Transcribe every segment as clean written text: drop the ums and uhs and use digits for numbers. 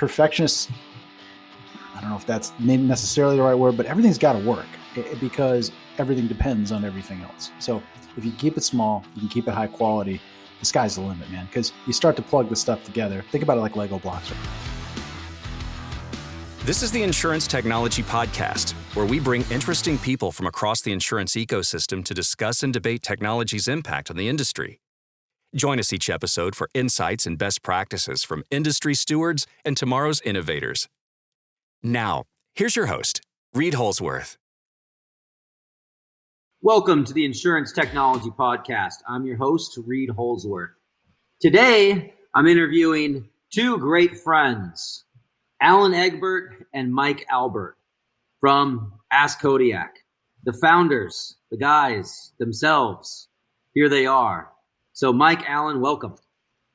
perfectionists, I don't know if that's maybe necessarily the right word, but everything's got to work because everything depends on everything else. So if you keep it small, you can keep it high quality, the sky's the limit, man, because you start to plug the stuff together. Think about it like Lego blocks. This is the Insurance Technology Podcast, where we bring interesting people from across the insurance ecosystem to discuss and debate technology's impact on the industry. Join us each episode for insights and best practices from industry stewards and tomorrow's innovators. Now, here's your host, Reid Holsworth. Welcome to the Insurance Technology Podcast. I'm your host, Reid Holsworth. Today, I'm interviewing two great friends, Allan Egbert and Mike Allan from Ask Kodiak. The founders, the guys themselves, here they are. So Mike, Allan, welcome.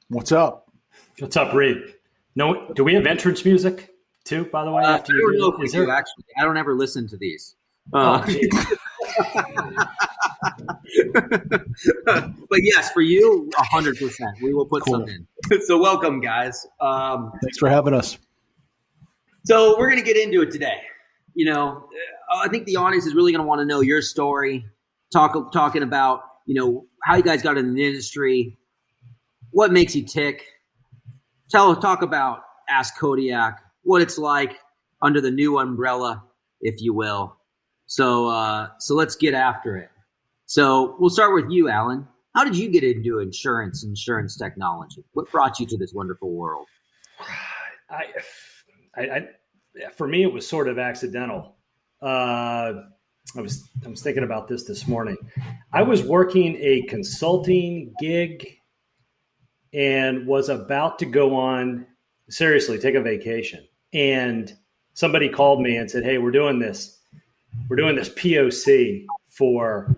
What's up? What's up, Reid? No, do we have entrance music too, by the way? I don't know if we do, actually. I don't ever listen to these. But yes, for you, 100%. We will put some in. So welcome, guys. Thanks for having us. So we're going to get into it today. You know, I think the audience is really going to want to know your story, talking about, you know, how you guys got in the industry, what makes you tick. Talk about Ask Kodiak, what it's like under the new umbrella, if you will. So let's get after it. So we'll start with you, Allan. How did you get into insurance technology? What brought you to this wonderful world? For me, it was sort of accidental. I was thinking about this morning. I was working a consulting gig and was about to go on, seriously, take a vacation. And somebody called me and said, "Hey, we're doing this POC for,"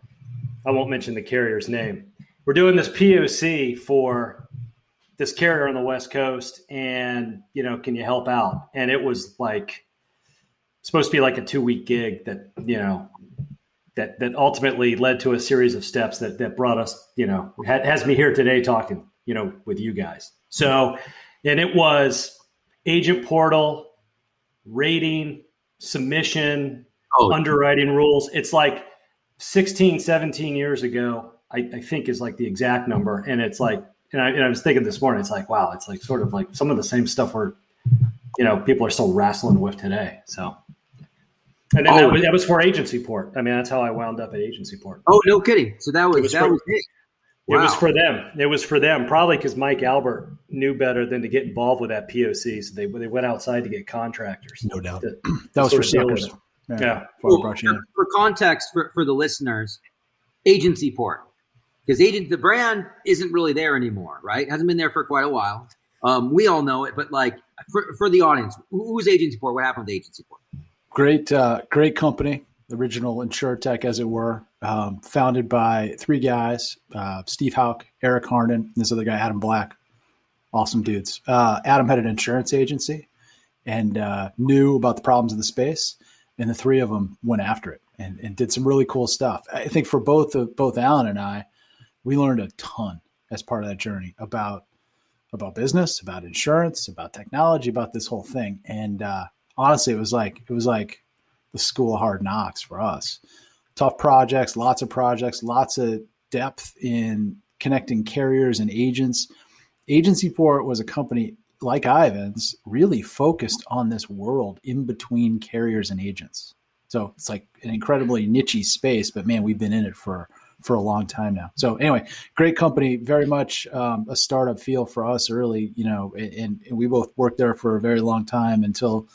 I won't mention the carrier's name. "We're doing this POC for this carrier on the West Coast, and, you know, can you help out?" And it was like supposed to be like a 2-week gig that, you know, that ultimately led to a series of steps that brought us, you know, has me here today talking, you know, with you guys. So, and it was agent portal, rating, submission, underwriting rules. It's like 16, 17 years ago, I think is like the exact number. And it's like, and I was thinking this morning, it's like, wow, it's like sort of like some of the same stuff where, you know, people are still wrestling with today. So, and then that was for AgencyPort. I mean, that's how I wound up at AgencyPort. Oh, no kidding. So that was it. Wow. It was for them. It was for them, probably because Mike Albert knew better than to get involved with that POC. So they went outside to get contractors. No doubt. That was for suckers. Yeah. Well, for context for the listeners, AgencyPort, because the brand isn't really there anymore, right? Hasn't been there for quite a while. We all know it, but like for the audience, who's AgencyPort? What happened with AgencyPort? Great company, original Insurtech, as it were, founded by three guys, Steve Hauk, Eric Harnan, and this other guy, Adam Black. Awesome dudes. Adam had an insurance agency and knew about the problems of the space, and the three of them went after it and did some really cool stuff. I think for both Allan and I, we learned a ton as part of that journey about business, about insurance, about technology, about this whole thing. And honestly, it was like the school of hard knocks for us. Tough projects, lots of depth in connecting carriers and agents. AgencyPort was a company like Ivan's, really focused on this world in between carriers and agents. So it's like an incredibly niche space, but man, we've been in it for a long time now. So anyway, great company, very much a startup feel for us early, you know, and we both worked there for a very long time until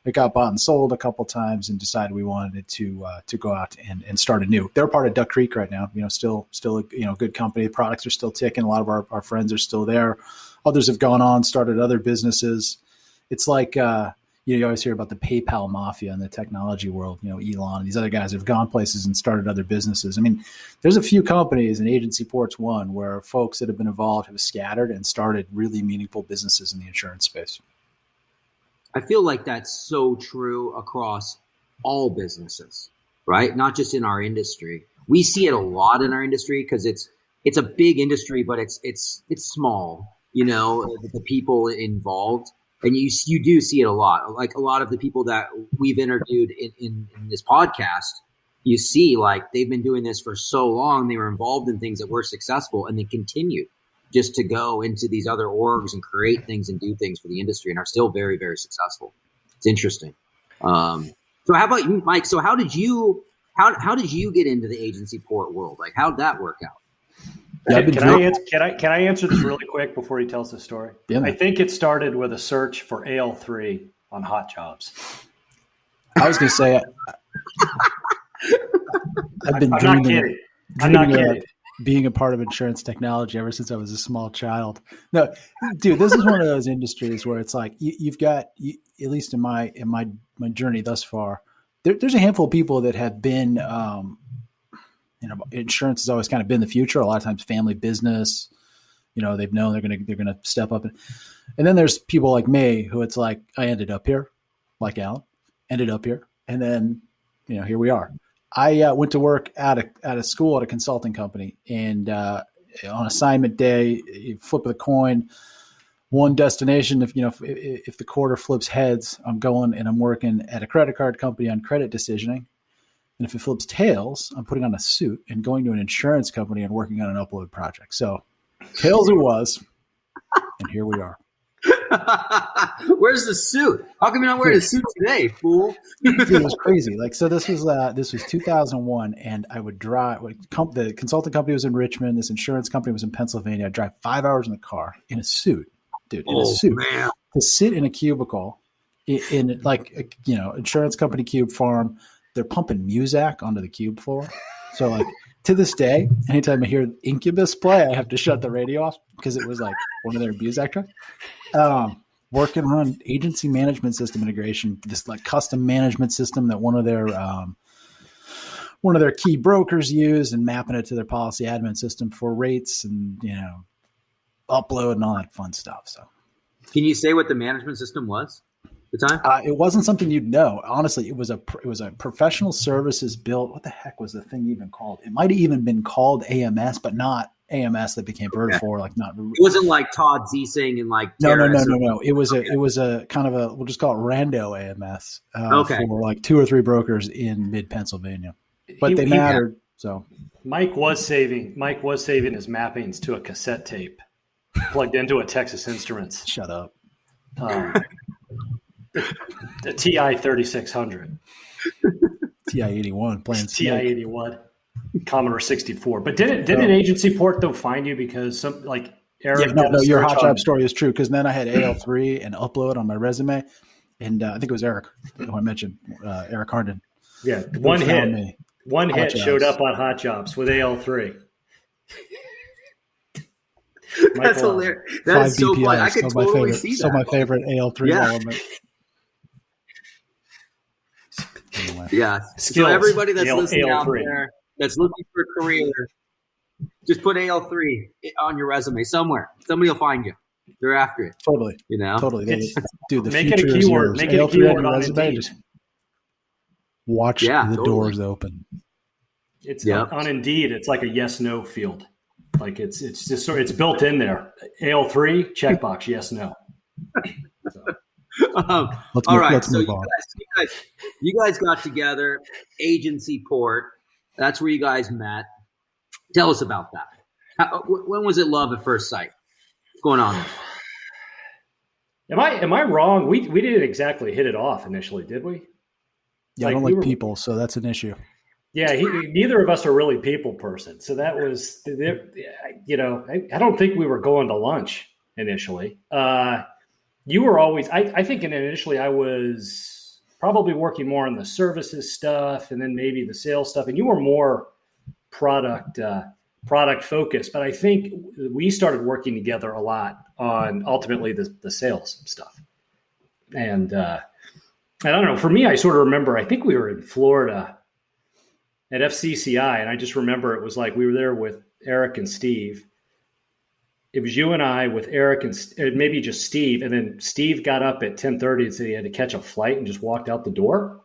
it got bought and sold a couple times and decided we wanted it to go out and start anew. They're part of Duck Creek right now, you know, still a, you know, good company. Products are still ticking. A lot of our friends are still there. Others have gone on, started other businesses. It's like, you always hear about the PayPal mafia in the technology world, you know, Elon and these other guys have gone places and started other businesses. I mean, there's a few companies, and AgencyPort's one, where folks that have been involved have scattered and started really meaningful businesses in the insurance space. I feel like that's so true across all businesses, right? Not just in our industry. We see it a lot in our industry because it's a big industry, but it's small, you know, the people involved. And you do see it a lot. Like a lot of the people that we've interviewed in this podcast, you see like they've been doing this for so long. They were involved in things that were successful and they continue just to go into these other orgs and create things and do things for the industry and are still very, very successful. It's interesting. So how about you, Mike? So how did you get into the AgencyPort world? Like how'd that work out? Yeah, can I answer this really quick before he tells the story? Yeah, I think it started with a search for AL3 on Hot Jobs. I was going to say, I've been dreaming of being a part of insurance technology ever since I was a small child. No, dude, this is one of those industries where it's like you've got, at least in my journey thus far, there's a handful of people that have been. Insurance has always kind of been the future. A lot of times family business, they've known they're going to step up. And then there's people like me who it's like, I ended up here, like Allan, ended up here. And then, here we are. I went to work at a school at a consulting company. And on assignment day, you flip of the coin, one destination. If the quarter flips heads, I'm going and I'm working at a credit card company on credit decisioning. And if it flips tails, I'm putting on a suit and going to an insurance company and working on an upload project. So tails it was, and here we are. Where's the suit? How come you're not wearing a suit today, fool? Dude, it was crazy. So this was 2001, and I would drive. The consulting company was in Richmond. This insurance company was in Pennsylvania. I'd drive 5 hours in the car in a suit, dude. In a suit, man. To sit in a cubicle in insurance company cube farm. They're pumping Muzak onto the cube floor. So like to this day, anytime I hear Incubus play, I have to shut the radio off because it was like one of their Muzak tracks. Working on agency management system integration, this like custom management system that one of their key brokers use, and mapping it to their policy admin system for rates and upload and all that fun stuff. So, can you say what the management system was? The time? It wasn't something you'd know. Honestly, it was a professional services built. What the heck was the thing even called? It might have even been called AMS, but not AMS that became Vertifor. Like not. It wasn't like Todd Ziesing and like. No. It was a kind of a, we'll just call it Rando AMS. For like 2 or 3 brokers in mid Pennsylvania, but they mattered. So Mike was saving his mappings to a cassette tape plugged into a Texas Instruments. Shut up. The TI 3600, TI 81, playing TI 81, Commodore 64. But didn't AgencyPort though find you because some like Eric? Yeah, no, your hot job story is true because then I had AL3 and upload on my resume, and I think it was Eric who I mentioned, Eric Harden. Yeah, one hit showed up on Hot Jobs with AL3. That's hilarious. That is so funny. I could totally see that. So my favorite AL3 element. Anyway. Yeah. Skills. So everybody that's listening out there that's looking for a career, just put AL3 on your resume somewhere. Somebody will find you. They're after it. Totally. Totally. Dude, the make it a keyword. Make it a keyword on your resume. Just watch the doors open. It's on Indeed. It's like a yes/no field. Like it's just sort of, it's built in there. AL3 checkbox, yes, no. So. All right, so you guys got together, AgencyPort. That's where you guys met. Tell us about that. When was it love at first sight? What's going on there? Am I wrong? We didn't exactly hit it off initially, did we? Yeah, I don't like people, so that's an issue. Yeah, neither of us are really people person. So that was, I don't think we were going to lunch initially. You were always, I think initially I was probably working more on the services stuff and then maybe the sales stuff. And you were more product focused. But I think we started working together a lot on ultimately the sales stuff. And I don't know, for me, I sort of remember, I think we were in Florida at FCCI, and I just remember it was like we were there with Eric and Steve. It was you and I with Eric and maybe just Steve, and then Steve got up at 10:30 and said he had to catch a flight and just walked out the door.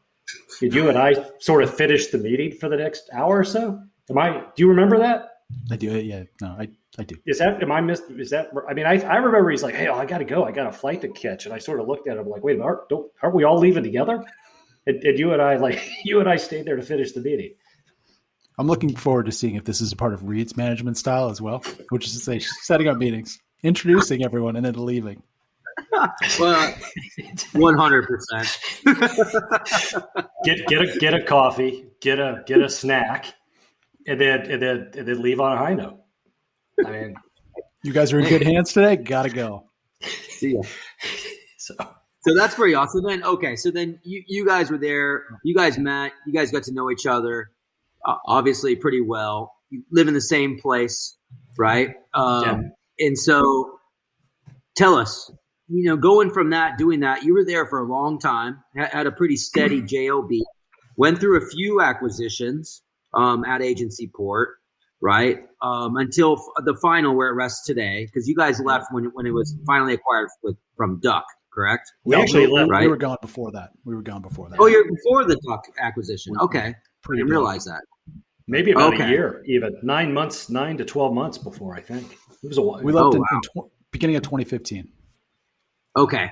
Did you and I sort of finish the meeting for the next hour or so? Do you remember that? I do. Yeah, no, I do. Is that, am I missed? Is that, I mean, I remember he's like, hey, I got to go. I got a flight to catch. And I sort of looked at him like, wait a minute, aren't we all leaving together? And you and I stayed there to finish the meeting. I'm looking forward to seeing if this is a part of Reid's management style as well, which is to say setting up meetings, introducing everyone, and then leaving. Well, 100%. Get a coffee, get a snack, and then leave on a high note. I mean, you guys are in good hands today. Gotta go. See ya. So that's pretty awesome. Then so then you guys were there. You guys met. You guys got to know each other, obviously pretty well. You live in the same place, right? And so, tell us. Going from that, doing that, you were there for a long time, had a pretty steady JOB, went through a few acquisitions at AgencyPort, right? Until the final where it rests today, because you guys left when it was finally acquired from Duck, correct? We actually left. Right? We were gone before that. Oh, you're before the Duck acquisition. Okay. I didn't realize that. Maybe about a year, even 9 to 12 months before, I think. It was a while. We left in beginning of 2015. Okay.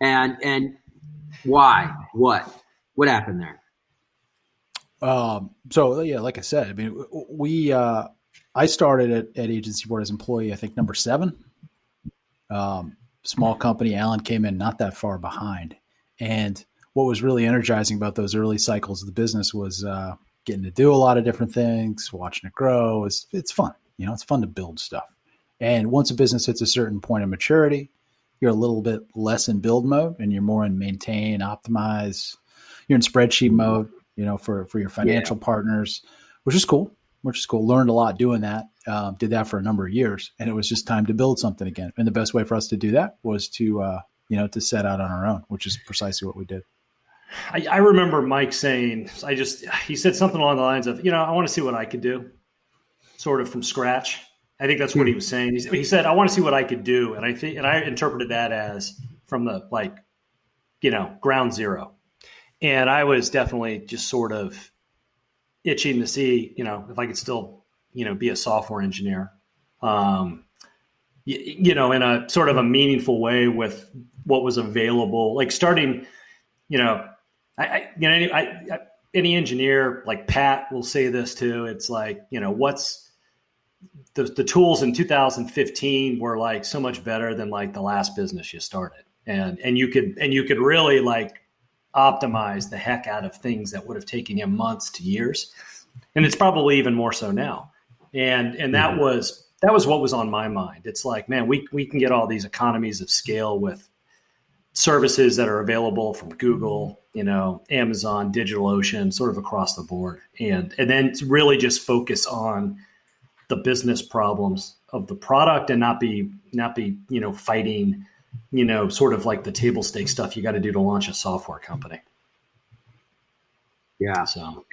And why? What happened there? So yeah, like I said, I mean, I started at AgencyPort as employee, I think number 7. Small company. Allan came in not that far behind. And what was really energizing about those early cycles of the business was getting to do a lot of different things, watching it grow. It's fun. It's fun to build stuff. And once a business hits a certain point of maturity, you're a little bit less in build mode and you're more in maintain, optimize. You're in spreadsheet mode, for your financial partners, which is cool. Learned a lot doing that. Did that for a number of years. And it was just time to build something again. And the best way for us to do that was to set out on our own, which is precisely what we did. I remember Mike saying, he said something along the lines of, I want to see what I could do sort of from scratch. I think that's what he was saying. He said, I want to see what I could do. And I interpreted that as from the ground zero. And I was definitely just sort of itching to see, if I could still, be a software engineer, in a sort of a meaningful way with what was available, like starting, any engineer like Pat will say this too. It's like, what's the tools in 2015 were like so much better than like the last business you started. And you could really like optimize the heck out of things that would have taken you months to years. And it's probably even more so now. And that was what was on my mind. It's like, man, we can get all these economies of scale with services that are available from Google, Amazon, DigitalOcean, sort of across the board. And then really just focus on the business problems of the product and not be, fighting, sort of like the table stake stuff you got to do to launch a software company. Yeah. So,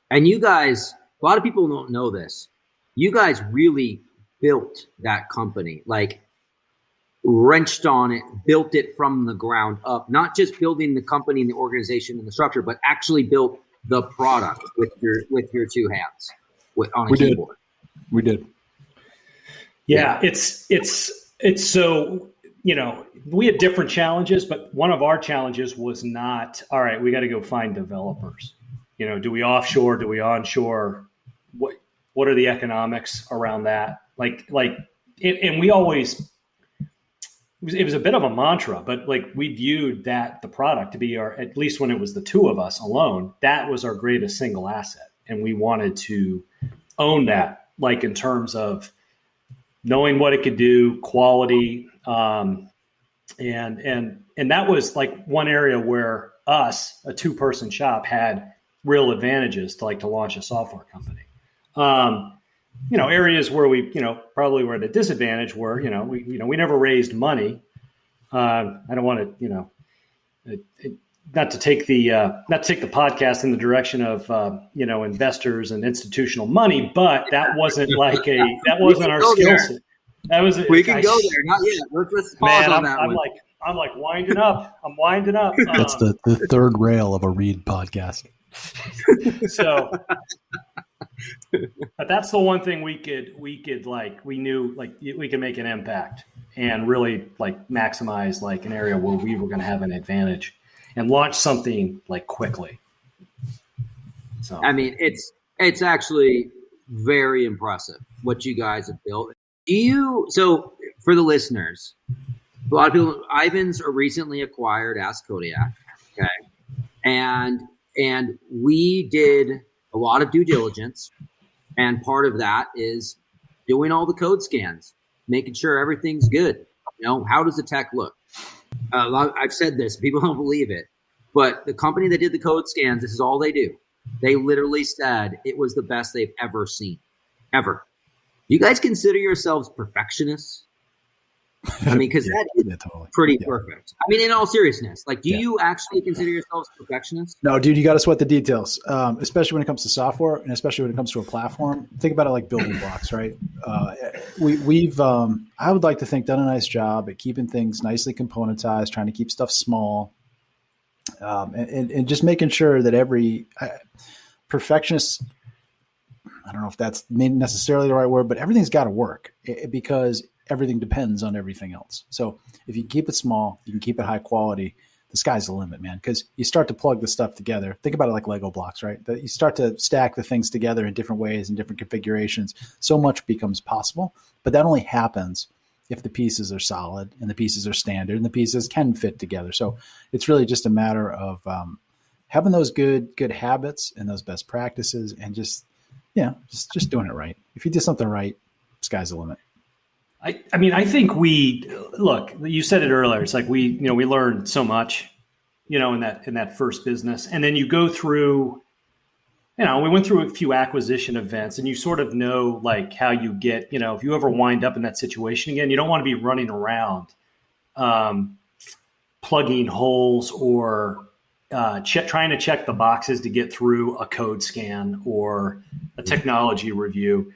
and you guys, a lot of people don't know this. You guys really built that company, like wrenched on it, built it from the ground up, not just building the company and the organization and the structure, but actually built the product with your two hands on a keyboard. We did. Yeah. It's so, we had different challenges, but one of our challenges was not, all right, we got to go find developers. Do we offshore? Do we onshore? What are the economics around that? And we always, it was a bit of a mantra, but like we viewed that the product to be at least when it was the two of us alone, that was our greatest single asset. And we wanted to own that, like in terms of knowing what it could do, quality, and that was like one area where us, a 2-person shop, had real advantages to launch a software company. Areas where we, probably were at a disadvantage were, we never raised money. I don't want to, not to take the podcast in the direction of, investors and institutional money, but that wasn't that wasn't our skill set. We can go there. Not yet. Let's pause on that one. I'm like winding up. I'm winding up. That's the third rail of a Reid podcast. So But that's the one thing we could like, we knew like we could make an impact and really like maximize like an area where we were going to have an advantage and launch something like quickly. So, I mean, it's actually very impressive what you guys have built. So for the listeners, a lot of people, Ivan's recently acquired Ask Kodiak. Okay. And we did a lot of due diligence. And part of that is doing all the code scans, making sure everything's good. You know, how does the tech look? I've said this, people don't believe it, but the company that did the code scans, this is all they do. They literally said it was the best they've ever seen, ever. You guys consider yourselves perfectionists? I mean, because that is pretty perfect. I mean, in all seriousness, like, do you actually consider yourselves perfectionists? No, dude, you got to sweat the details, especially when it comes to software and especially when it comes to a platform. Think about it like building blocks, right? We've I would like to think, done a nice job at keeping things nicely componentized, trying to keep stuff small, and just making sure that every perfectionist, I don't know if that's necessarily the right word, but everything's got to work because everything depends on everything else. So if you keep it small, you can keep it high quality, the sky's the limit, man. Because you start to plug the stuff together. Think about it like Lego blocks, right? That you start to stack the things together in different ways and different configurations. So much becomes possible. But that only happens if the pieces are solid and the pieces are standard and the pieces can fit together. So it's really just a matter of having those good habits and those best practices and just doing it right. If you do something right, sky's the limit. I mean, I think look, you said it earlier. It's like we learned so much, in that first business. And then you go through, we went through a few acquisition events and you sort of know like how you get, if you ever wind up in that situation again, you don't want to be running around plugging holes or trying to check the boxes to get through a code scan or a technology review.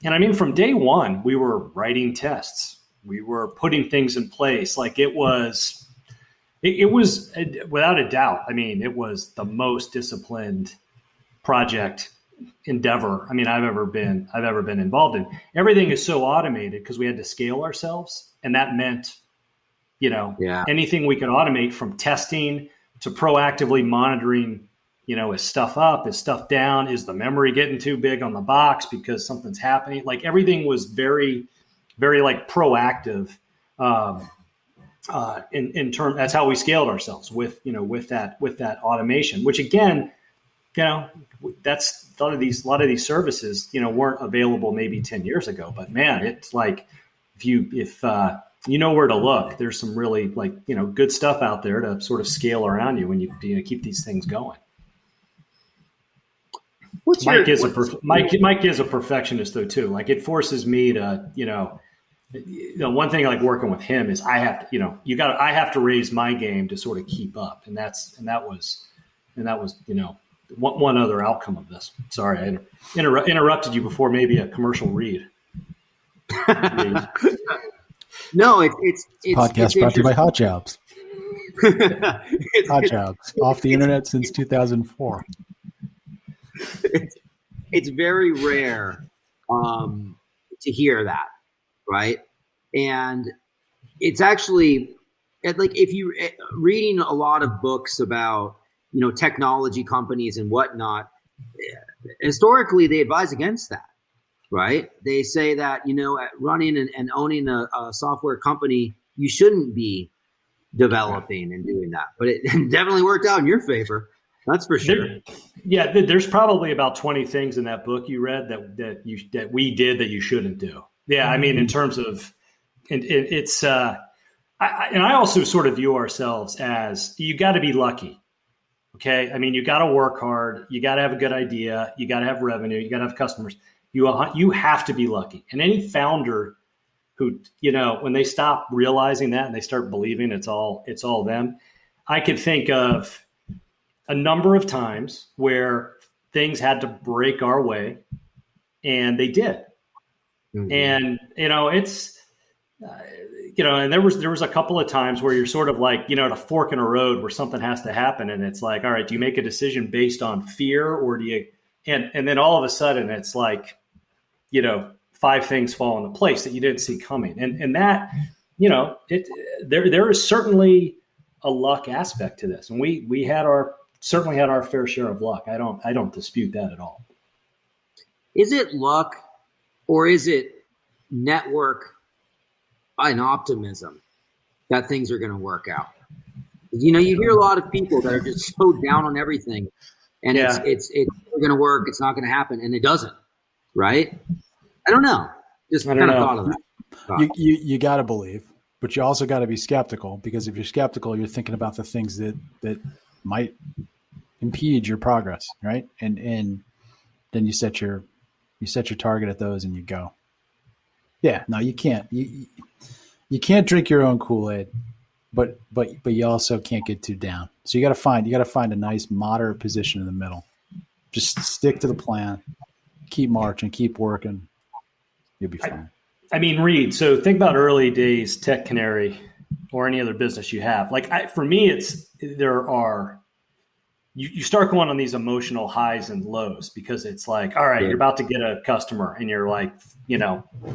And I mean, from day one, we were writing tests. We were putting things in place. Like it was without a doubt. I mean, it was the most disciplined project endeavor. I mean, I've ever been involved in. Everything is so automated because we had to scale ourselves. And that meant, anything we could automate from testing to proactively monitoring, is stuff up, is stuff down, is the memory getting too big on the box because something's happening? Like everything was very, very like proactive in term. That's how we scaled ourselves with that automation, which again, that's a lot of these services, weren't available maybe 10 years ago, but man, it's like if you know where to look, there's some really like, good stuff out there to sort of scale around you when you keep these things going. Mike is a perfectionist though too. Like it forces me to, one thing I like working with him is I have to, I have to raise my game to sort of keep up. And that was, one other outcome of this. Sorry, I interrupted you before maybe a commercial read. No, it's podcast brought to you by Hot Jobs. Hot Jobs off the internet since 2004. It's very rare to hear that, right? And it's actually like if you reading a lot of books about technology companies and whatnot, historically they advise against that, right? They say that running and owning a software company, you shouldn't be developing and doing that, but it definitely worked out in your favor. That's for sure. There's probably about 20 things in that book you read that we did that you shouldn't do. Yeah, I mean, in terms of, it's, I also sort of view ourselves as you got to be lucky. Okay, I mean, you got to work hard. You got to have a good idea. You got to have revenue. You got to have customers. You have to be lucky. And any founder who, when they stop realizing that and they start believing it's all them, I could think of a number of times where things had to break our way and they did. Mm-hmm. And, it's, and there was a couple of times where you're sort of like, at a fork in a road where something has to happen. And it's like, all right, do you make a decision based on fear or do And then all of a sudden it's like, 5 things fall into place that you didn't see coming. And that, there is certainly a luck aspect to this. And we certainly had our fair share of luck. I don't dispute that at all. Is it luck or is it network and optimism that things are going to work out? You hear a lot of people that are just so down on everything, and it's going to work. It's not going to happen, and it doesn't. Right? I don't know. Just kind of thought of that. You got to believe, but you also got to be skeptical, because if you're skeptical, you're thinking about the things that might impede your progress, right? And then you set your target at those and you go. Yeah, no, you can't. You can't drink your own Kool-Aid, but you also can't get too down. So you got to find a nice moderate position in the middle. Just stick to the plan, keep marching, keep working. You'll be fine. I mean, Reid, so think about early days Tech Canary or any other business you have. For me, you start going on these emotional highs and lows, because it's like, all right, you're about to get a customer and you're like,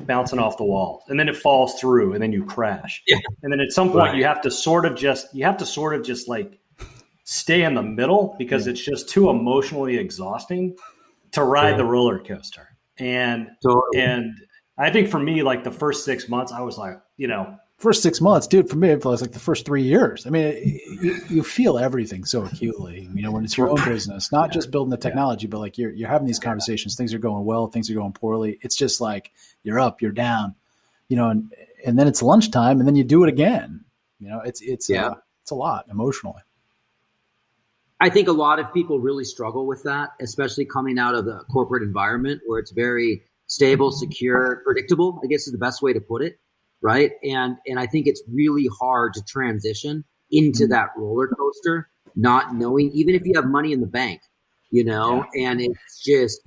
bouncing off the walls, and then it falls through and then you crash. Yeah. And then at some point you have to sort of just like stay in the middle, because it's just too emotionally exhausting to ride the roller coaster. And I think for me, like the first 6 months, I was like, first 6 months, dude, for me, it was like the first 3 years. I mean, you feel everything so acutely, when it's your own business, not just building the technology, but like you're having these conversations, things are going well, things are going poorly. It's just like you're up, you're down, and then it's lunchtime and then you do it again. It's a lot emotionally. I think a lot of people really struggle with that, especially coming out of the corporate environment where it's very stable, secure, predictable, I guess is the best way to put it. Right. And I think it's really hard to transition into that roller coaster, not knowing, even if you have money in the bank, and it's just,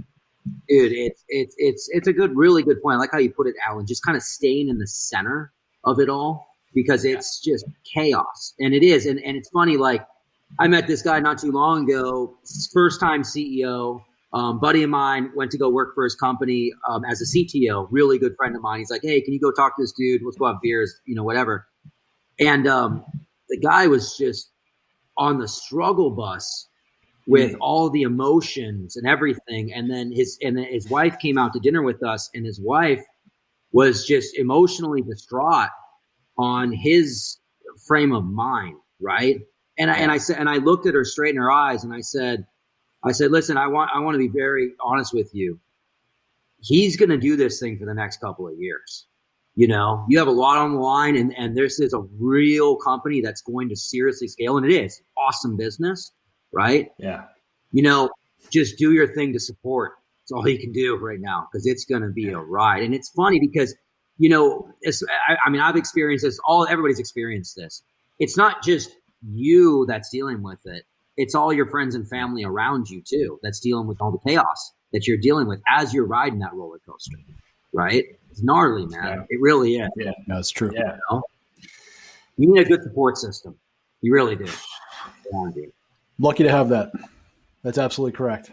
dude, it's a really good point. I like how you put it, Allan, just kind of staying in the center of it all, because it's just chaos. And it is. And it's funny, like I met this guy not too long ago, first time CEO. Buddy of mine went to go work for his company as a CTO, really good friend of mine. He's like, hey, can you go talk to this dude? Let's go have beers, whatever. And the guy was just on the struggle bus with all the emotions and everything. And then his wife came out to dinner with us, and his wife was just emotionally distraught on his frame of mind, right? And I looked at her straight in her eyes, and I said, listen, I want to be very honest with you. He's going to do this thing for the next couple of years. You have a lot on the line, and this is a real company that's going to seriously scale. And it is awesome business, right? Yeah. Just do your thing to support. It's all you can do right now, because it's going to be a ride. And it's funny because, I've experienced this. Everybody's experienced this. It's not just you that's dealing with it. It's all your friends and family around you too that's dealing with all the chaos that you're dealing with as you're riding that roller coaster, right? It's gnarly, man. Yeah. It really is. Yeah, no, it's true. Yeah. You need a good support system. You really do. Lucky to have that. That's absolutely correct.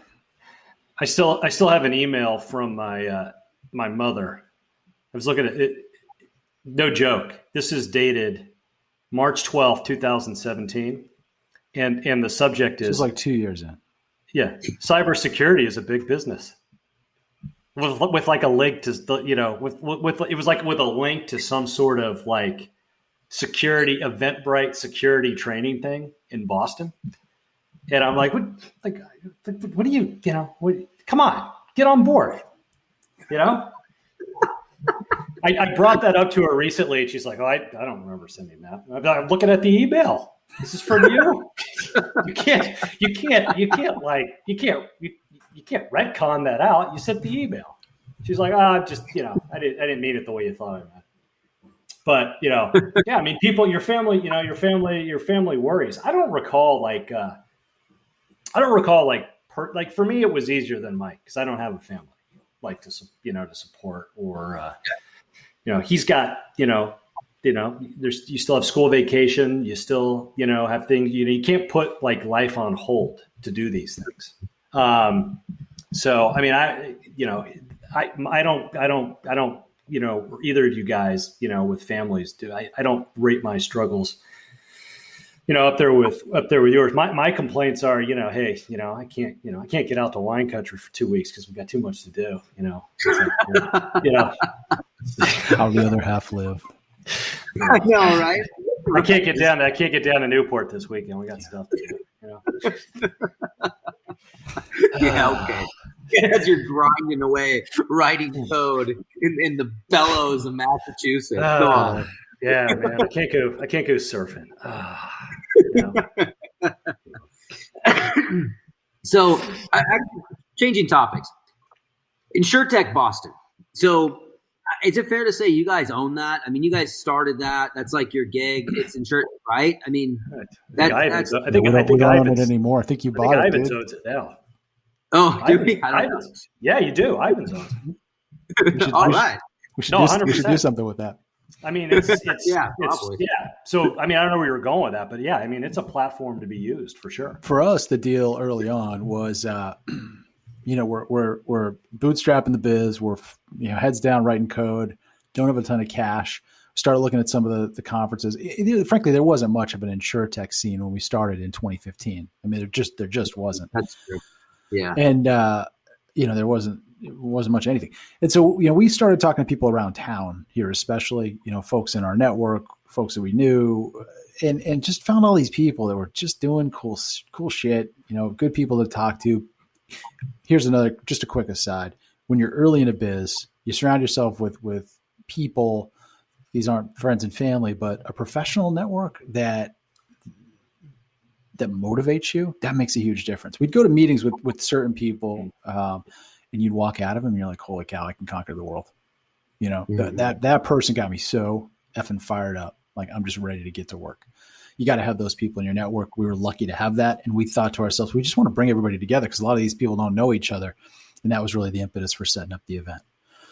I still have an email from my mother. I was looking at it. No joke. This is dated March 12th, 2017. And the subject is like 2 years in. Yeah. Cybersecurity is a big business. With like a link to, with it was like with a link to some sort of like security, Eventbrite security training thing in Boston. And I'm like, what do you, come on, get on board. I brought that up to her recently, and she's like, oh, I don't remember sending that. I'm looking at the email. This is from you. You can't retcon that out. You sent the email. She's like, I didn't mean it the way you thought I meant. But, yeah, I mean, people, your family worries. I don't recall for me, it was easier than Mike, because I don't have a family to support, or, he's got, you still have school vacation. You still, have things, you can't put like life on hold to do these things. So, I mean, I don't, either of you guys, with families do. I don't rate my struggles, up there with yours. My complaints are, hey, I can't get out to wine country for 2 weeks because we've got too much to do, It's like, How the other half live. I know, right? I can't get down to Newport this weekend. We got stuff to do, Yeah, okay. As you're grinding away, writing code in the bellows of Massachusetts. Go on. Yeah, man. I can't go surfing. So, changing topics. Insurtech Boston. So, is it fair to say you guys own that? I mean, you guys started that. That's like your gig. It's Insurtech, right? I mean, we don't own it anymore. I think you bought it, dude. Owns it now. Oh, do we? I don't know. Yeah, you do. Ivans owns it. All right. We should do something with that. I mean, it's yeah, probably. Yeah. So, I mean, I don't know where you were going with that, but yeah, I mean, it's a platform to be used for sure. For us, the deal early on was, we're bootstrapping the biz. We're heads down writing code. Don't have a ton of cash. Started looking at some of the conferences. Frankly, there wasn't much of an Insurtech scene when we started in 2015. I mean, there just wasn't. That's true. Yeah. And there wasn't much anything. And so, we started talking to people around town here, especially, folks in our network, folks that we knew, and just found all these people that were just doing cool shit, good people to talk to. Here's just a quick aside. When you're early in a biz, you surround yourself with people. These aren't friends and family, but a professional network that motivates you. That makes a huge difference. We'd go to meetings with certain people, and you'd walk out of them and you're like, holy cow, I can conquer the world. That person got me so effing fired up. Like, I'm just ready to get to work. You got to have those people in your network. We were lucky to have that. And we thought to ourselves, we just want to bring everybody together because a lot of these people don't know each other. And that was really the impetus for setting up the event.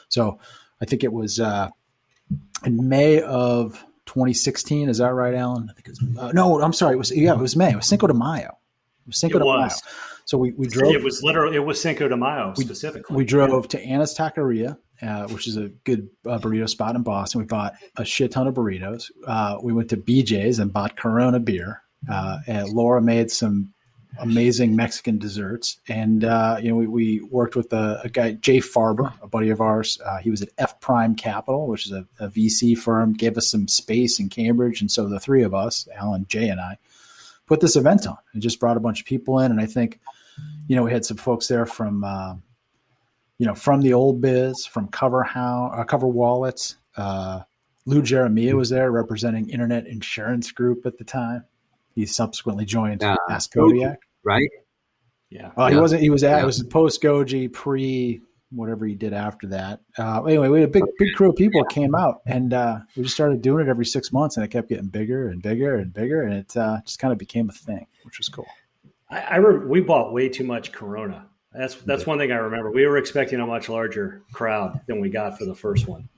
So I think it was in May of 2016. Is that right, Alan? I think it's no, I'm sorry. It was May. It was Cinco de Mayo. It was Cinco de Mayo. So we drove. It was Cinco de Mayo specifically. We drove to Anna's Taqueria, which is a good burrito spot in Boston. We bought a shit ton of burritos. We went to BJ's and bought Corona beer. And Laura made some amazing Mexican desserts. And, we worked with a guy, Jay Farber, a buddy of ours. He was at F Prime Capital, which is a VC firm, gave us some space in Cambridge. And so the three of us, Alan, Jay, and I, put this event on and just brought a bunch of people in. And I think, we had some folks there from the old biz, from Cover Wallets. Lou Jeremiah was there representing Internet Insurance Group at the time. He subsequently joined Ask Kodiak. Right? Yeah. He wasn't. He was at. It was post Goji, pre whatever he did after that. Anyway, we had a big crew of people that came out, and we just started doing it every 6 months, and it kept getting bigger and bigger and bigger, and it just kind of became a thing, which was cool. We bought way too much Corona. That's one thing I remember. We were expecting a much larger crowd than we got for the first one.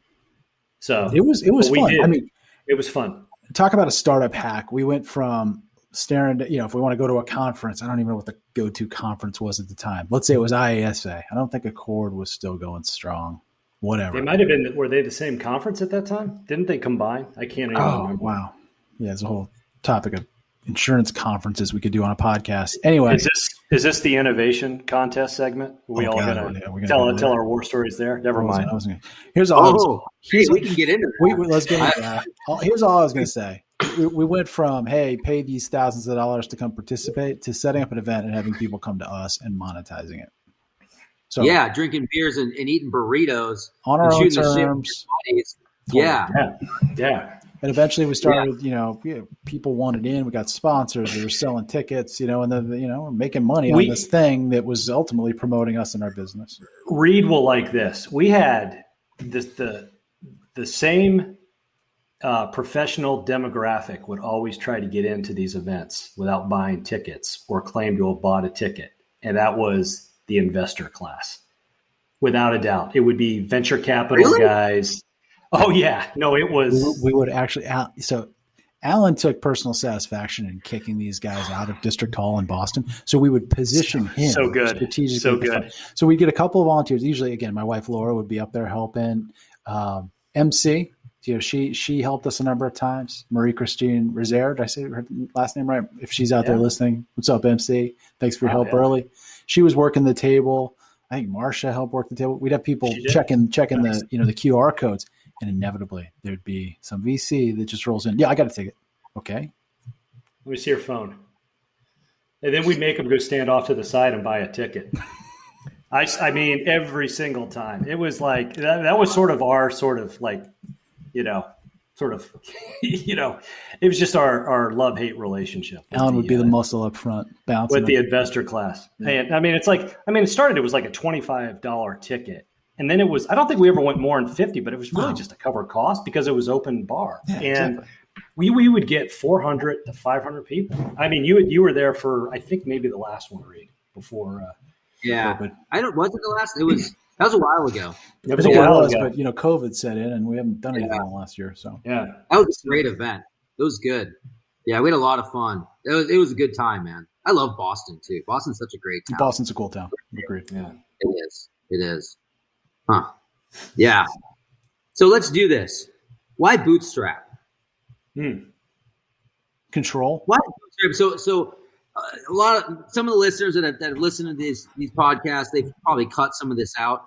So it was fun. I mean, it was fun. Talk about a startup hack. We went from staring to, if we want to go to a conference, I don't even know what the go-to conference was at the time. Let's say it was IASA. I don't think Accord was still going strong. Whatever. They might have been. Were they the same conference at that time? Didn't they combine? I can't even remember. Wow. Yeah, there's a whole topic of insurance conferences we could do on a podcast. Anyway. Is this the innovation contest segment? We're going to tell our war stories there? Never mind. Here's all. We can get into that. Let's get into that. Here's all I was going to say. We went from, hey, pay these thousands of dollars to come participate, to setting up an event and having people come to us and monetizing it. So drinking beers and eating burritos on our own terms. Yeah. And eventually we started, people wanted in. We got sponsors. We were selling tickets, and then, we're making money on this thing that was ultimately promoting us in our business. Reid will like this. We had the same professional demographic would always try to get into these events without buying tickets or claim to have bought a ticket. And that was the investor class. Without a doubt. It would be venture capital guys. Oh yeah, no, it was. We would actually. So Allan took personal satisfaction in kicking these guys out of District Hall in Boston. So we would position him so good, strategically. so good. So we get a couple of volunteers. Usually, again, my wife Laura would be up there helping. MC, she helped us a number of times. Marie Christine Rezer, did I say her last name right? If she's out there listening, what's up, MC? Thanks for your help early. She was working the table. I think Marcia helped work the table. We'd have people checking the the QR codes. And inevitably, there'd be some VC that just rolls in. Yeah, I got a ticket. Okay. Let me see your phone. And then we make them go stand off to the side and buy a ticket. I mean, every single time. It was like, that was sort of our sort of like, it was just our love-hate relationship. Allan would be the muscle up front, bouncing. With the investor class. Yeah. And I mean, it was like a $25 ticket. And then I don't think we ever went more than 50, but it was really just to cover cost because it was open bar. Yeah, and exactly. we would get 400 to 500 people. I mean, you were there for, I think maybe the last one, Reid, before. Was it the last? That was a while ago. It was a while ago. But, COVID set in and we haven't done anything last year. So that was a great event. It was good. Yeah, we had a lot of fun. It was a good time, man. I love Boston too. Boston's such a great town. Boston's a cool town. Agreed. Yeah, it is. Huh. Yeah. So let's do this. Why bootstrap? Control. Why bootstrap? So some of the listeners that have listened to these podcasts, they've probably cut some of this out.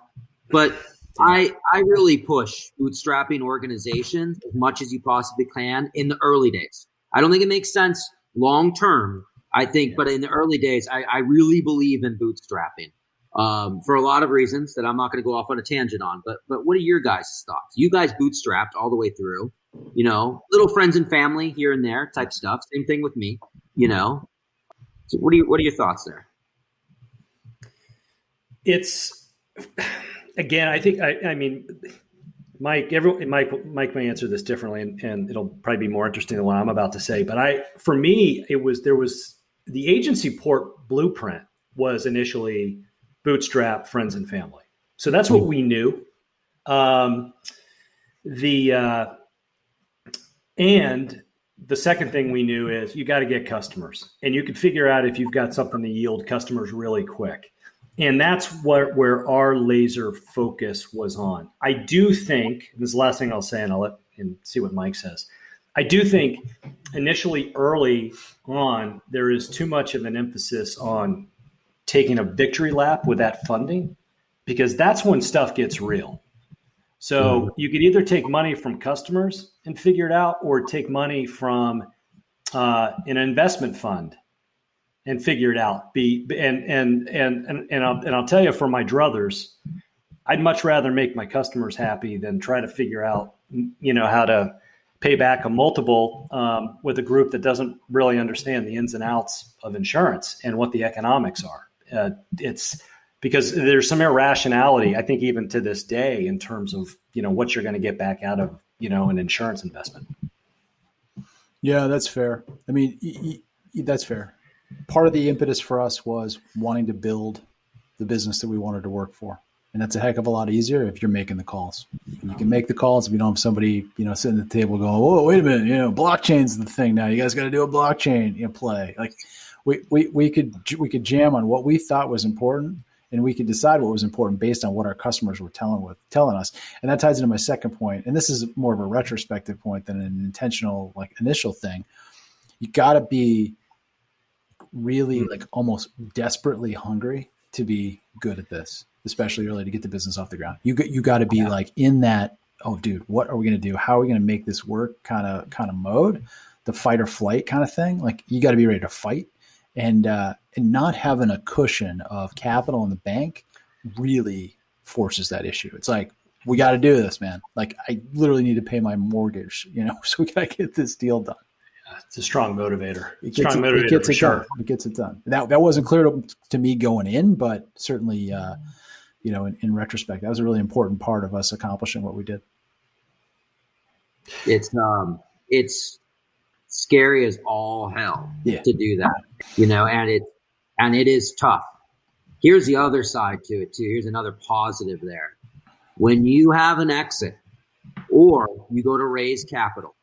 But I really push bootstrapping organizations as much as you possibly can in the early days. I don't think it makes sense long term, I think, but in the early days, I really believe in bootstrapping. For a lot of reasons that I'm not going to go off on a tangent on, but what are your guys' thoughts? You guys bootstrapped all the way through, little friends and family here and there type stuff. Same thing with me, So what are your thoughts there? It's, again, I think, I mean, Mike may answer this differently and it'll probably be more interesting than what I'm about to say. But for me, there was the AgencyPort blueprint was initially bootstrap, friends and family. So that's what we knew. And the second thing we knew is you got to get customers, and you can figure out if you've got something to yield customers really quick. And that's where our laser focus was on. I do think, and this is the last thing I'll say, and I'll see what Mike says. I do think initially early on, there is too much of an emphasis on taking a victory lap with that funding, because that's when stuff gets real. So you could either take money from customers and figure it out, or take money from an investment fund and figure it out. And I'll tell you, for my druthers, I'd much rather make my customers happy than try to figure out, how to pay back a multiple with a group that doesn't really understand the ins and outs of insurance and what the economics are. It's because there's some irrationality, I think, even to this day, in terms of, what you're going to get back out of, an insurance investment. Yeah, that's fair. I mean, that's fair. Part of the impetus for us was wanting to build the business that we wanted to work for. And that's a heck of a lot easier if you're making the calls. You can make the calls if you don't have somebody, sitting at the table going, "Whoa, wait a minute, blockchain's the thing now. You guys got to do a blockchain play." Like we could jam on what we thought was important, and we could decide what was important based on what our customers were telling us. And that ties into my second point. And this is more of a retrospective point than an intentional, initial thing. You got to be really almost desperately hungry to be good at this, especially early, to get the business off the ground. You got to be in that, oh dude, what are we going to do? How are we going to make this work kind of mode, the fight or flight kind of thing. You got to be ready to fight, and not having a cushion of capital in the bank really forces that issue. It's we got to do this, man. I literally need to pay my mortgage, so we got to get this deal done. It's a strong motivator. It gets it done. That wasn't clear to me going in, but certainly, in retrospect, that was a really important part of us accomplishing what we did. It's scary as all hell to do that, and it is tough. Here's the other side to it too. Here's another positive there. When you have an exit or you go to raise capital,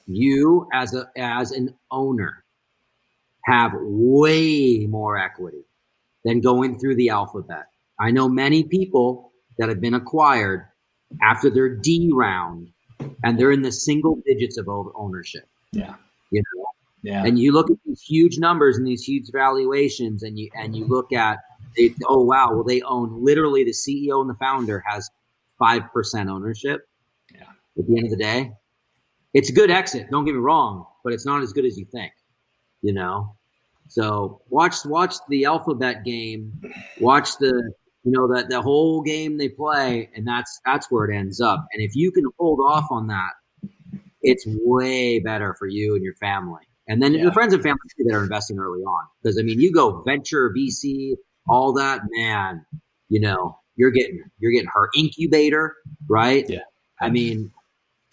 you as an owner have way more equity than going through the alphabet. I know many people that have been acquired after their D round, and they're in the single digits of ownership. Yeah. You know? Yeah. And you look at these huge numbers and these huge valuations, and you look at, they own, literally the CEO and the founder has 5% ownership. Yeah. At the end of the day, it's a good exit. Don't get me wrong, but it's not as good as you think, you know? So watch the alphabet game, watch the whole game they play, and that's where it ends up. And if you can hold off on that, it's way better for you and your family. And then the friends and family that are investing early on. Because, I mean, you go venture, VC, all that, man, you know, you're getting her incubator, right? Yeah. I mean,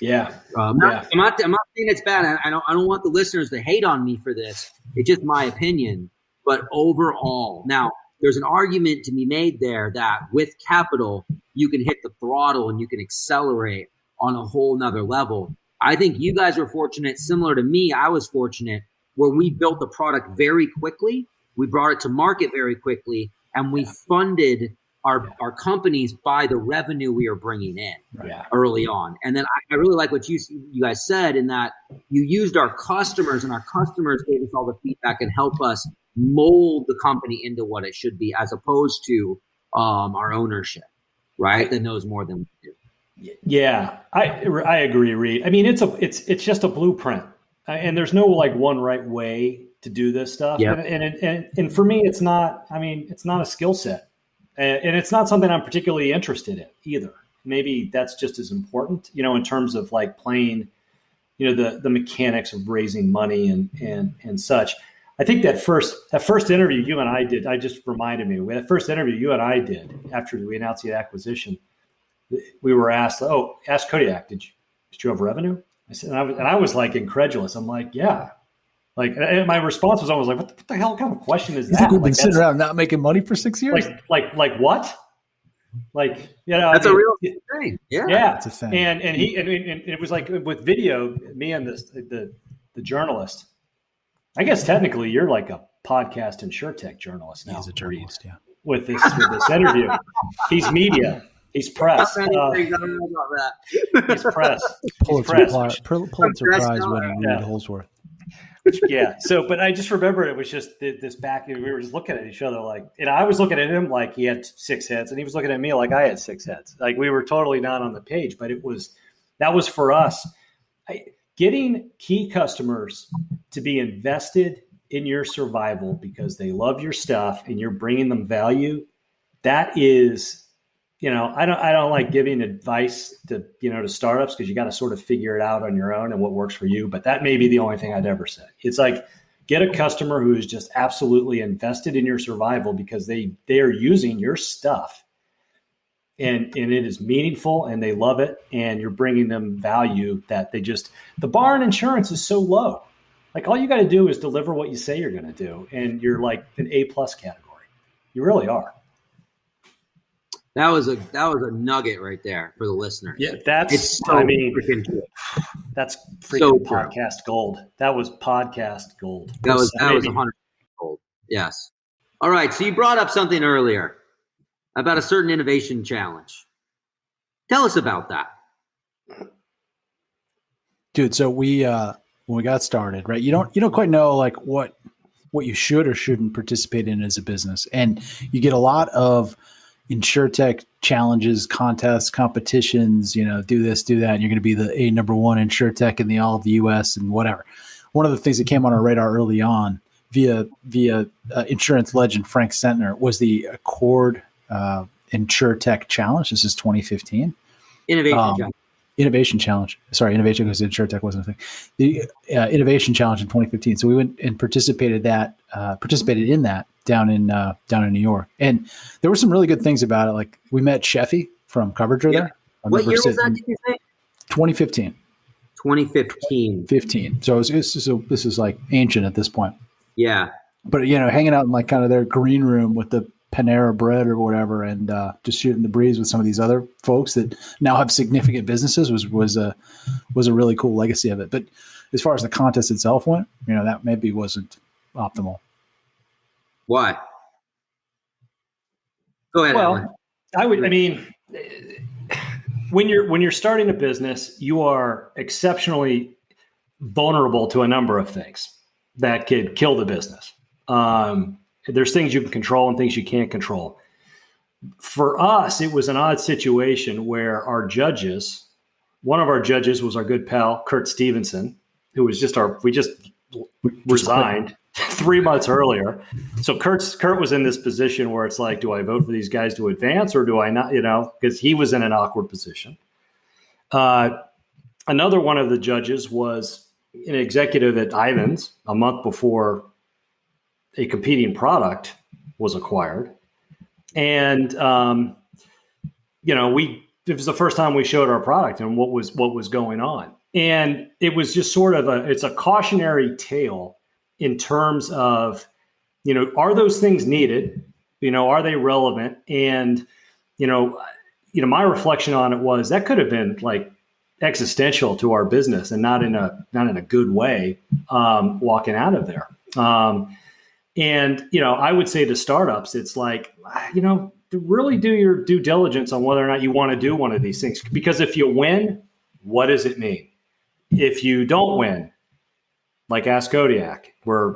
I'm not saying it's bad. I don't want the listeners to hate on me for this. It's just my opinion. But overall, now there's an argument to be made there that with capital, you can hit the throttle and you can accelerate on a whole nother level. I think you guys were fortunate, similar to me. I was fortunate where we built the product very quickly. We brought it to market very quickly, and we funded our companies by the revenue we are bringing in early on. And then I really like what you guys said, in that you used our customers, and our customers gave us all the feedback and help us mold the company into what it should be, as opposed to our ownership, right? That knows more than we do. Yeah, I agree, Reid. I mean, it's just a blueprint, and there's no like one right way to do this stuff. Yep. And for me, it's not. I mean, it's not a skill set, and it's not something I'm particularly interested in either. Maybe that's just as important, you know, in terms of like playing, you know, the mechanics of raising money and such. I think that first interview you and I did, I just reminded me, that first interview you and I did after we announced the acquisition. We were asked, Ask Kodiak, did you have revenue? I said, and I was like incredulous. I'm like, yeah. Like, and my response was always like, what the hell kind of question is that? Think we've been like, sitting around not making money for 6 years? Like what? Like, you know, that's a real thing. Yeah. Yeah. It's a thing. And it was like with video, me and the journalist, I guess technically you're like a podcast Insurtech journalist now. He's a journalist, yeah. With this interview. He's media. He's press. I don't know about that. He's press. Pulitzer Prize winning Reid Holsworth. Yeah. So, but I just remember it was just this back, we were just looking at each other like, and I was looking at him like he had 6 heads, and he was looking at me like I had 6 heads. Like we were totally not on the page, but that was for us. Getting key customers to be invested in your survival because they love your stuff and you're bringing them value. That is, you know, I don't like giving advice to startups, because you got to sort of figure it out on your own and what works for you. But that may be the only thing I'd ever say. It's like, get a customer who is just absolutely invested in your survival because they are using your stuff and it is meaningful and they love it, and you're bringing them value that the bar in insurance is so low. Like all you got to do is deliver what you say you're going to do, and you're like an A+ category. You really are. That was a nugget right there for the listeners. Yeah, that's freaking podcast gold. That was podcast gold. That was 100% gold. Yes. All right. So you brought up something earlier about a certain innovation challenge. Tell us about that. Dude, so we when we got started, right? You don't quite know like what you should or shouldn't participate in as a business. And you get a lot of Insurtech challenges, contests, competitions, you know, do this, do that, and you're going to be the number one Insurtech in all of the US and whatever. One of the things that came on our radar early on via insurance legend Frank Sentner was the Accord Insurtech Challenge. This is 2015. Innovation Challenge. Sorry, Innovation, because Insurtech wasn't a thing. The Innovation Challenge in 2015. So we went and participated in that down in New York, and there were some really good things about it. Like we met Sheffy from Coverage there. What year was that? Did you say? 2015. 2015. 15. So this is like ancient at this point. Yeah. But you know, hanging out in like kind of their green room with the Panera bread or whatever, and just shooting the breeze with some of these other folks that now have significant businesses was a really cool legacy of it. But as far as the contest itself went, that maybe wasn't optimal. Why? Go ahead. Well, Allan. When you're starting a business, you are exceptionally vulnerable to a number of things that could kill the business. There's things you can control and things you can't control. For us, it was an odd situation where one of our judges was our good pal, Kurt Stevenson, who was we resigned 3 months earlier. So Kurt was in this position where it's like, do I vote for these guys to advance or do I not, because he was in an awkward position. Another one of the judges was an executive at Ivans a month before a competing product was acquired. And, it was the first time we showed our product and what was going on. And it was just sort of it's a cautionary tale in terms of, are those things needed? Are they relevant? And, my reflection on it was that could have been like existential to our business and not in a good way, walking out of there. And, I would say to startups, it's like, to really do your due diligence on whether or not you want to do one of these things. Because if you win, what does it mean? If you don't win, like Ask Kodiak, where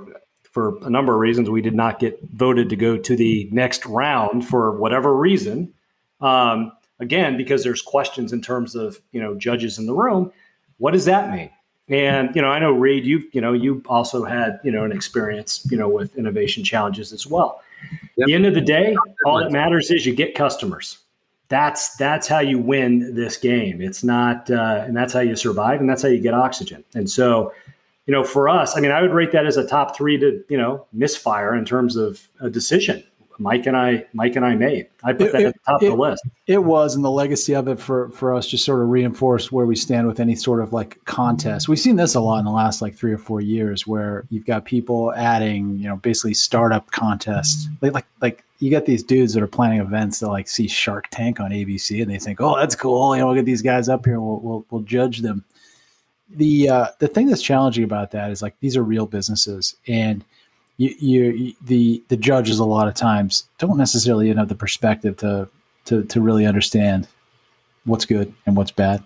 for a number of reasons we did not get voted to go to the next round for whatever reason. Again, because there's questions in terms of, judges in the room. What does that mean? And, I know, Reid, you also had, an experience, with innovation challenges as well. Yep. At the end of the day, all that matters is you get customers. That's how you win this game. It's not, and that's how you survive, and that's how you get oxygen. And so, for us, I would rate that as a top 3 to, misfire in terms of a decision Mike and I made. I put that at the top of the list. It was, and the legacy of it for us just sort of reinforced where we stand with any sort of like contest. We've seen this a lot in the last like 3 or 4 years where you've got people adding, basically startup contests. Like you got these dudes that are planning events that like see Shark Tank on ABC and they think, oh, that's cool. We'll get these guys up here and we'll judge them. The thing that's challenging about that is like these are real businesses, and the judges a lot of times don't necessarily have the perspective to really understand what's good and what's bad.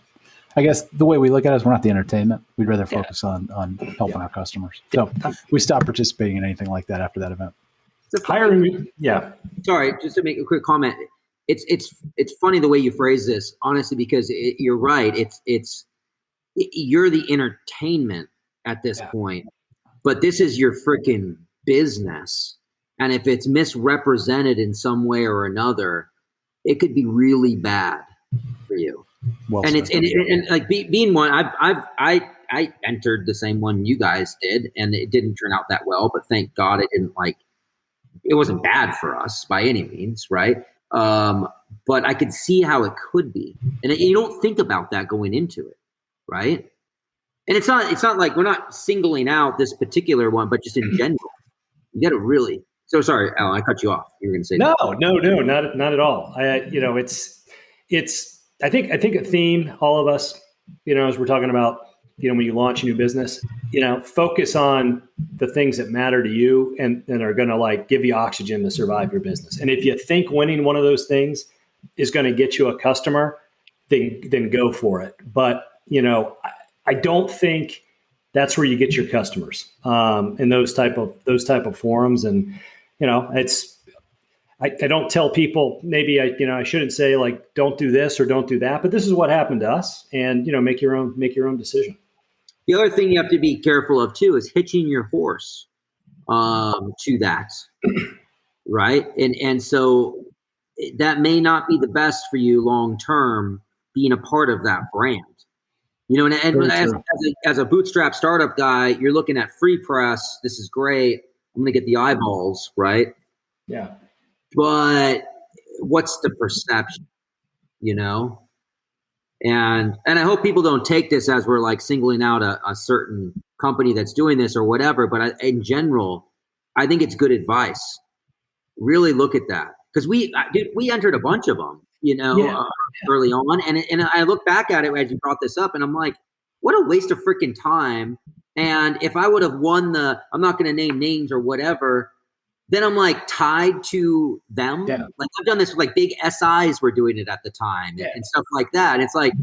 I guess the way we look at it is we're not the entertainment. We'd rather focus on helping our customers. So we stopped participating in anything like that after that event. Sorry, just to make a quick comment. It's funny the way you phrase this, honestly, because you're right. You're the entertainment at this point, but this is your freaking business. And if it's misrepresented in some way or another, it could be really bad for you. Well, and being one, I entered the same one you guys did, and it didn't turn out that well, but thank God it wasn't bad for us by any means. Right. But I could see how it could be. And you don't think about that going into it. Right. And it's not like we're not singling out this particular one, but just in general, you got to really. So sorry, Allan, I cut you off. You were going to say no, not at all. It's I think a theme, all of us, as we're talking about, when you launch a new business, focus on the things that matter to you and are going to give you oxygen to survive your business. And if you think winning one of those things is going to get you a customer, then go for it. But I don't think that's where you get your customers in those type of forums. And I don't tell people, maybe I shouldn't say don't do this or don't do that, but this is what happened to us, and make your own decision. The other thing you have to be careful of too is hitching your horse to that, right? And so that may not be the best for you long term, being a part of that brand. And as a bootstrap startup guy, you're looking at free press. This is great. I'm going to get the eyeballs, right? Yeah. But what's the perception, And I hope people don't take this as we're singling out a certain company that's doing this or whatever. But in general, I think it's good advice. Really look at that, because we entered a bunch of them, early on. And I look back at it as you brought this up, and I'm like, what a waste of freaking time And if I would have won I'm not going to name names or whatever, then I'm like tied to them. Yeah. Like I've done this with like big SIs were doing it at the time and stuff like that. And it's like,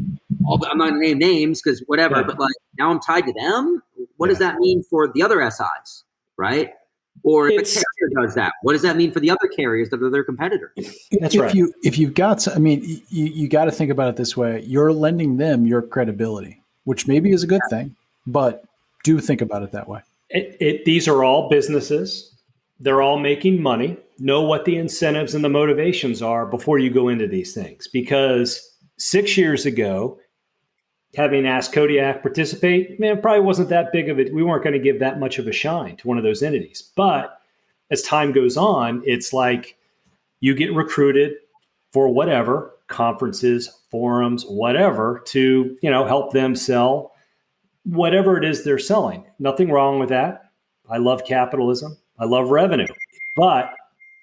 I'm not going to name names because whatever, but like now I'm tied to them. What does that mean for the other SIs? Right. Or if a carrier does that, what does that mean for the other carriers that are their competitors? That's right. If you've got, I mean, you got to think about it this way. You're lending them your credibility, which maybe is a good thing, but do think about it that way. These are all businesses. They're all making money. Know what the incentives and the motivations are before you go into these things. Because 6 years ago, having Ask Kodiak participate, it probably wasn't that big of it. We weren't going to give that much of a shine to one of those entities. But as time goes on, it's like you get recruited for whatever, conferences, forums, whatever, to help them sell whatever it is they're selling. Nothing wrong with that. I love capitalism. I love revenue. But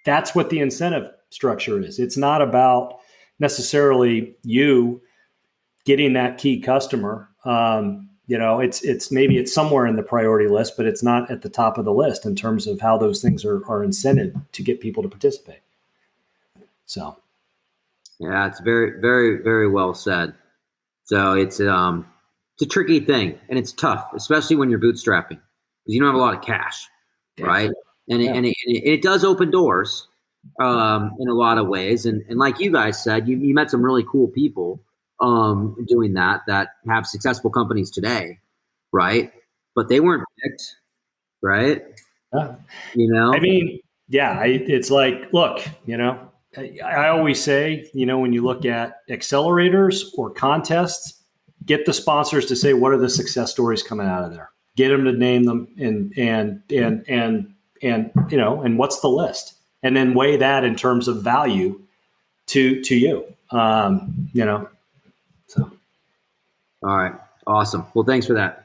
that's what the incentive structure is. It's not about necessarily you getting that key customer. It's maybe it's somewhere in the priority list, but it's not at the top of the list in terms of how those things are incented to get people to participate. So, yeah, it's very, very, very well said. So it's a tricky thing, and it's tough, especially when you're bootstrapping because you don't have a lot of cash, right? And it does open doors in a lot of ways. And like you guys said, you met some really cool people doing that have successful companies today, right? But they weren't picked, right? Yeah. I mean, it's like, look, I always say, when you look at accelerators or contests, get the sponsors to say, what are the success stories coming out of there? Get them to name them and what's the list? And then weigh that in terms of value to you, So. All right. Awesome. Well, thanks for that.